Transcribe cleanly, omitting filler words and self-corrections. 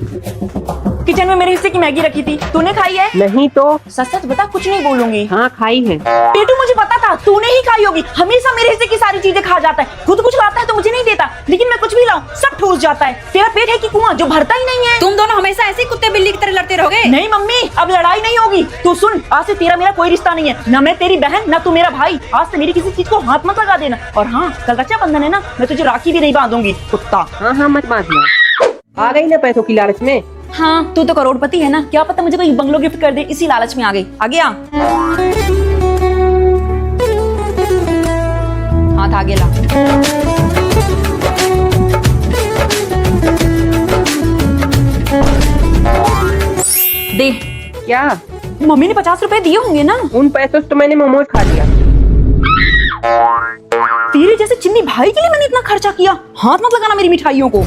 Kitchen में मेरे हिस्से की मैगी रखी थी, तूने खाई है? नहीं तो। सच सच बता, कुछ नहीं बोलूंगी। हाँ खाई है। पेटू मुझे पता था तूने ही खाई होगी, हमेशा मेरे हिस्से की सारी चीजें खा जाता है। खुद कुछ लाता है तो मुझे नहीं देता, लेकिन मैं कुछ भी लाऊं सब ठूस जाता है। तेरा पेट है कि कुआं जो भरता ही नहीं है? तुम दोनों हमेशा ऐसे ही कुत्ते बिल्ली की तरह लड़ते रहोगे। नहीं मम्मी, अब लड़ाई नहीं होगी। तू सुन, आज से तेरा मेरा कोई रिश्ता नहीं है, ना मैं तेरी बहन ना तू मेरा भाई। आज से मेरी किसी चीज को हाथ मत लगा देना। और हाँ, कल रक्षाबंधन है ना, मैं तुझे राखी भी नहीं बांधूंगी कुत्ता। हाँ हाँ मत बांधना। आ गई ना पैसों की लालच में। हाँ तू तो करोड़पति है ना, क्या पता मुझे कोई बंगलो गिफ्ट कर दे, इसी लालच में आ गई। आ गया हाथ आगे ला। दे। क्या? मम्मी ने 50 रुपए दिए होंगे ना। उन पैसों से तो मैंने मोमोज खा लिया। तेरे जैसे चिन्नी भाई के लिए मैंने इतना खर्चा किया। हाथ मत लगाना मेरी मिठाइयों को।